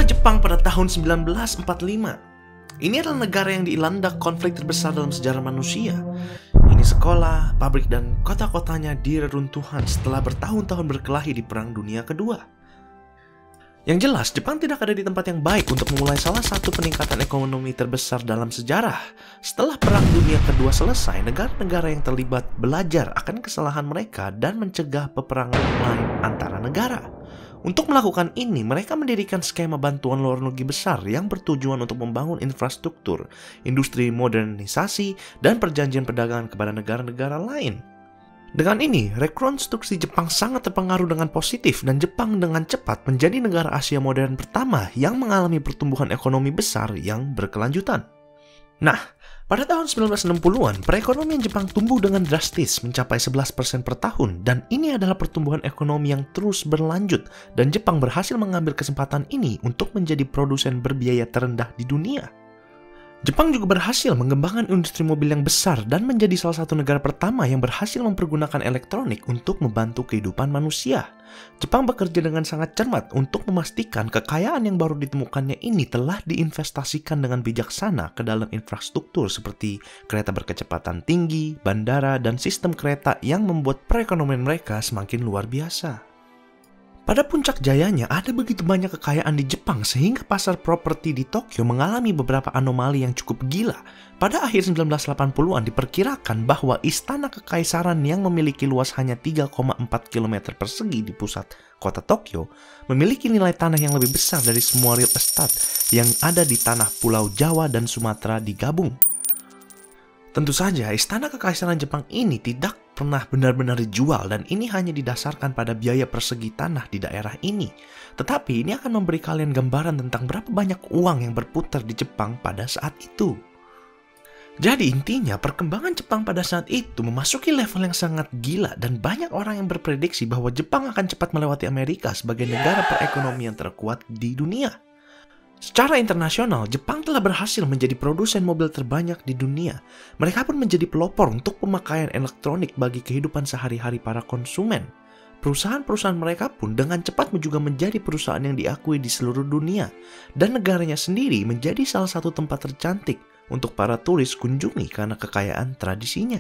Jepang pada tahun 1945. Ini adalah negara yang dilanda konflik terbesar dalam sejarah manusia. Ini sekolah, pabrik, dan kota-kotanya direruntuhan setelah bertahun-tahun berkelahi di Perang Dunia Kedua. Yang jelas, Jepang tidak ada di tempat yang baik untuk memulai salah satu peningkatan ekonomi terbesar dalam sejarah. Setelah Perang Dunia Kedua selesai, negara-negara yang terlibat belajar akan kesalahan mereka dan mencegah peperangan lain antara negara. Untuk melakukan ini, mereka mendirikan skema bantuan luar negeri besar yang bertujuan untuk membangun infrastruktur, industri modernisasi, dan perjanjian perdagangan kepada negara-negara lain. Dengan ini, rekonstruksi Jepang sangat terpengaruh dengan positif dan Jepang dengan cepat menjadi negara Asia modern pertama yang mengalami pertumbuhan ekonomi besar yang berkelanjutan. Nah, pada tahun 1960-an, perekonomian Jepang tumbuh dengan drastis mencapai 11% per tahun dan ini adalah pertumbuhan ekonomi yang terus berlanjut dan Jepang berhasil mengambil kesempatan ini untuk menjadi produsen berbiaya terendah di dunia. Jepang juga berhasil mengembangkan industri mobil yang besar dan menjadi salah satu negara pertama yang berhasil mempergunakan elektronik untuk membantu kehidupan manusia. Jepang bekerja dengan sangat cermat untuk memastikan kekayaan yang baru ditemukannya ini telah diinvestasikan dengan bijaksana ke dalam infrastruktur seperti kereta berkecepatan tinggi, bandara, dan sistem kereta yang membuat perekonomian mereka semakin luar biasa. Pada puncak jayanya, ada begitu banyak kekayaan di Jepang sehingga pasar properti di Tokyo mengalami beberapa anomali yang cukup gila. Pada akhir 1980-an diperkirakan bahwa istana kekaisaran yang memiliki luas hanya 3,4 km persegi di pusat kota Tokyo memiliki nilai tanah yang lebih besar dari semua real estate yang ada di tanah Pulau Jawa dan Sumatera digabung. Tentu saja, istana kekaisaran Jepang ini tidak pernah benar-benar dijual dan ini hanya didasarkan pada biaya persegi tanah di daerah ini. Tetapi ini akan memberi kalian gambaran tentang berapa banyak uang yang berputar di Jepang pada saat itu. Jadi intinya, perkembangan Jepang pada saat itu memasuki level yang sangat gila dan banyak orang yang berprediksi bahwa Jepang akan cepat melewati Amerika sebagai negara perekonomian terkuat di dunia. Secara internasional, Jepang telah berhasil menjadi produsen mobil terbanyak di dunia. Mereka pun menjadi pelopor untuk pemakaian elektronik bagi kehidupan sehari-hari para konsumen. Perusahaan-perusahaan mereka pun dengan cepat juga menjadi perusahaan yang diakui di seluruh dunia. Dan negaranya sendiri menjadi salah satu tempat tercantik untuk para turis kunjungi karena kekayaan tradisinya.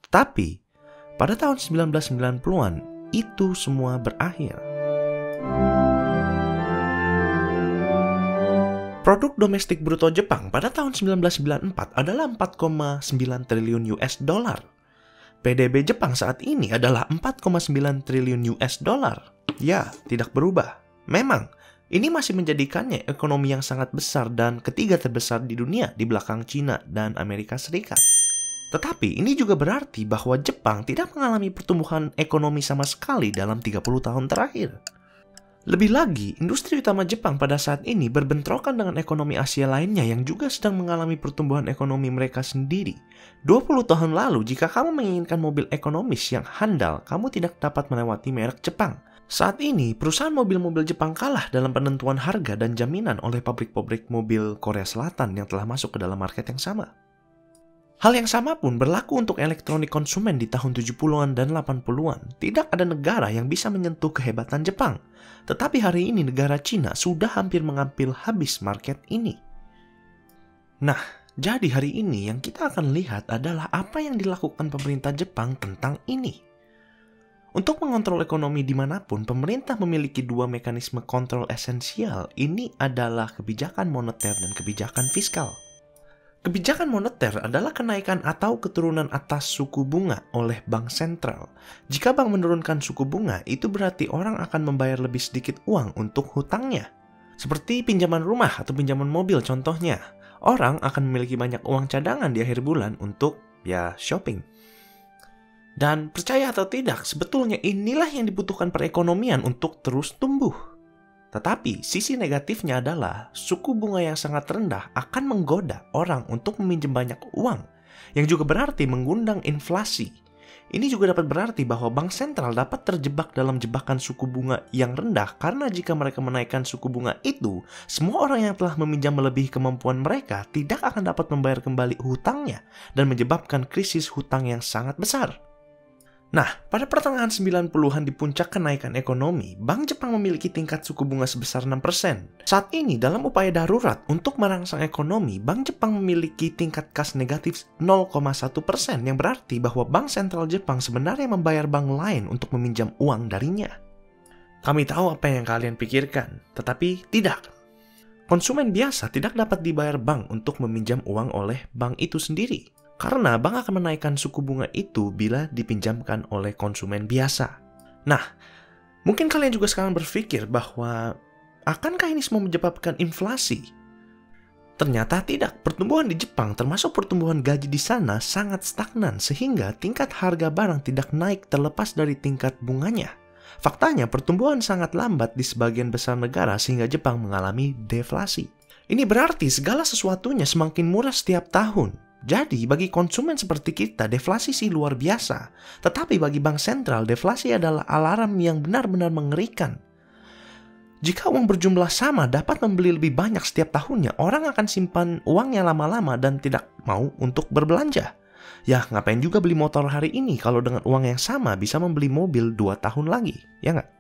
Tetapi, pada tahun 1990-an, itu semua berakhir. Produk domestik bruto Jepang pada tahun 1994 adalah 4,9 triliun US dollar. PDB Jepang saat ini adalah 4,9 triliun US dollar. Ya, tidak berubah. Memang, ini masih menjadikannya ekonomi yang sangat besar dan ketiga terbesar di dunia di belakang Cina dan Amerika Serikat. Tetapi ini juga berarti bahwa Jepang tidak mengalami pertumbuhan ekonomi sama sekali dalam 30 tahun terakhir. Lebih lagi, industri utama Jepang pada saat ini berbentrokan dengan ekonomi Asia lainnya yang juga sedang mengalami pertumbuhan ekonomi mereka sendiri. 20 tahun lalu, jika kamu menginginkan mobil ekonomis yang handal, kamu tidak dapat melewati merek Jepang. Saat ini, perusahaan mobil-mobil Jepang kalah dalam penentuan harga dan jaminan oleh pabrik-pabrik mobil Korea Selatan yang telah masuk ke dalam market yang sama. Hal yang sama pun berlaku untuk elektronik konsumen di tahun 70-an dan 80-an. Tidak ada negara yang bisa menyentuh kehebatan Jepang. Tetapi hari ini negara Cina sudah hampir mengambil habis market ini. Nah, jadi hari ini yang kita akan lihat adalah apa yang dilakukan pemerintah Jepang tentang ini. Untuk mengontrol ekonomi dimanapun, pemerintah memiliki dua mekanisme kontrol esensial. Ini adalah kebijakan moneter dan kebijakan fiskal. Kebijakan moneter adalah kenaikan atau keturunan atas suku bunga oleh bank sentral. Jika bank menurunkan suku bunga, itu berarti orang akan membayar lebih sedikit uang untuk hutangnya. Seperti pinjaman rumah atau pinjaman mobil contohnya. Orang akan memiliki banyak uang cadangan di akhir bulan untuk, shopping. Dan percaya atau tidak, sebetulnya inilah yang dibutuhkan perekonomian untuk terus tumbuh. Tetapi sisi negatifnya adalah suku bunga yang sangat rendah akan menggoda orang untuk meminjam banyak uang, yang juga berarti mengundang inflasi. Ini juga dapat berarti bahwa bank sentral dapat terjebak dalam jebakan suku bunga yang rendah karena jika mereka menaikkan suku bunga itu, semua orang yang telah meminjam melebihi kemampuan mereka tidak akan dapat membayar kembali hutangnya dan menyebabkan krisis hutang yang sangat besar. Nah, pada pertengahan 90-an di puncak kenaikan ekonomi, Bank Jepang memiliki tingkat suku bunga sebesar 6%. Saat ini, dalam upaya darurat untuk merangsang ekonomi, Bank Jepang memiliki tingkat kas negatif 0,1%, yang berarti bahwa Bank Sentral Jepang sebenarnya membayar bank lain untuk meminjam uang darinya. Kami tahu apa yang kalian pikirkan, tetapi tidak. Konsumen biasa tidak dapat dibayar bank untuk meminjam uang oleh bank itu sendiri. Karena bank akan menaikkan suku bunga itu bila dipinjamkan oleh konsumen biasa. Nah, mungkin kalian juga sekarang berpikir bahwa akankah ini semua menyebabkan inflasi? Ternyata tidak. Pertumbuhan di Jepang, termasuk pertumbuhan gaji di sana, sangat stagnan sehingga tingkat harga barang tidak naik terlepas dari tingkat bunganya. Faktanya, pertumbuhan sangat lambat di sebagian besar negara sehingga Jepang mengalami deflasi. Ini berarti segala sesuatunya semakin murah setiap tahun. Jadi, bagi konsumen seperti kita, deflasi sih luar biasa. Tetapi bagi bank sentral, deflasi adalah alarm yang benar-benar mengerikan. Jika uang berjumlah sama dapat membeli lebih banyak setiap tahunnya, orang akan simpan uangnya lama-lama dan tidak mau untuk berbelanja. Ya, ngapain juga beli motor hari ini kalau dengan uang yang sama bisa membeli mobil 2 tahun lagi, ya nggak?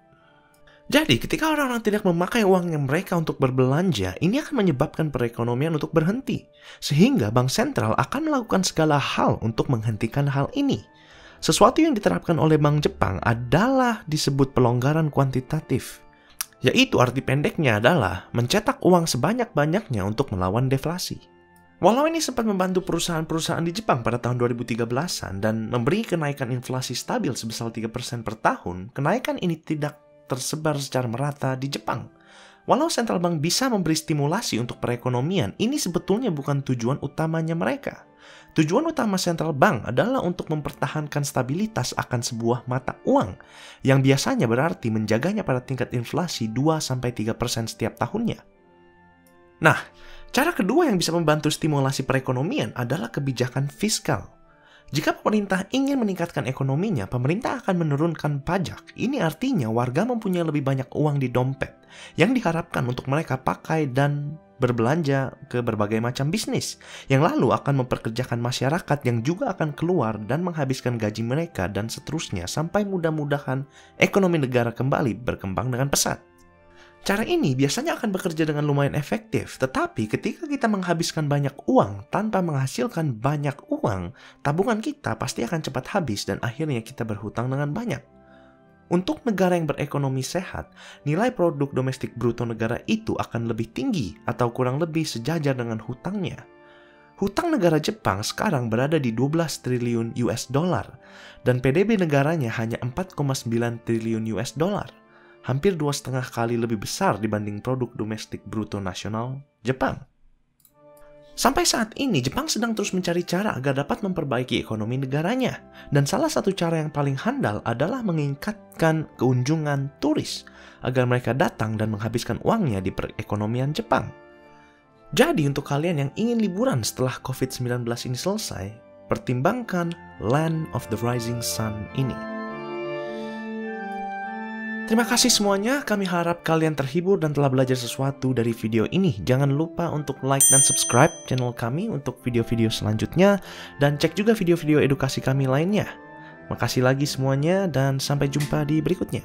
Jadi, ketika orang-orang tidak memakai uangnya mereka untuk berbelanja, ini akan menyebabkan perekonomian untuk berhenti. Sehingga bank sentral akan melakukan segala hal untuk menghentikan hal ini. Sesuatu yang diterapkan oleh Bank Jepang adalah disebut pelonggaran kuantitatif. Yaitu arti pendeknya adalah mencetak uang sebanyak-banyaknya untuk melawan deflasi. Walau ini sempat membantu perusahaan-perusahaan di Jepang pada tahun 2013-an dan memberi kenaikan inflasi stabil sebesar 3% per tahun, kenaikan ini tidak tersebar secara merata di Jepang. Walau Central Bank bisa memberi stimulasi untuk perekonomian, ini sebetulnya bukan tujuan utamanya mereka. Tujuan utama Central Bank adalah untuk mempertahankan stabilitas akan sebuah mata uang, yang biasanya berarti menjaganya pada tingkat inflasi 2-3% setiap tahunnya. Nah, cara kedua yang bisa membantu stimulasi perekonomian adalah kebijakan fiskal. Jika pemerintah ingin meningkatkan ekonominya, pemerintah akan menurunkan pajak. Ini artinya warga mempunyai lebih banyak uang di dompet yang diharapkan untuk mereka pakai dan berbelanja ke berbagai macam bisnis, yang lalu akan memperkerjakan masyarakat yang juga akan keluar dan menghabiskan gaji mereka dan seterusnya sampai mudah-mudahan ekonomi negara kembali berkembang dengan pesat. Cara ini biasanya akan bekerja dengan lumayan efektif, tetapi ketika kita menghabiskan banyak uang tanpa menghasilkan banyak uang, tabungan kita pasti akan cepat habis dan akhirnya kita berhutang dengan banyak. Untuk negara yang berekonomi sehat, nilai produk domestik bruto negara itu akan lebih tinggi atau kurang lebih sejajar dengan hutangnya. Hutang negara Jepang sekarang berada di 12 triliun US dollar dan PDB negaranya hanya 4,9 triliun US dollar. Hampir 2,5 kali lebih besar dibanding produk domestik bruto nasional Jepang. Sampai saat ini, Jepang sedang terus mencari cara agar dapat memperbaiki ekonomi negaranya. Dan salah satu cara yang paling handal adalah meningkatkan keunjungan turis agar mereka datang dan menghabiskan uangnya di perekonomian Jepang. Jadi untuk kalian yang ingin liburan setelah COVID-19 ini selesai, pertimbangkan Land of the Rising Sun ini. Terima kasih semuanya, kami harap kalian terhibur dan telah belajar sesuatu dari video ini. Jangan lupa untuk like dan subscribe channel kami untuk video-video selanjutnya, dan cek juga video-video edukasi kami lainnya. Makasih lagi semuanya, dan sampai jumpa di berikutnya.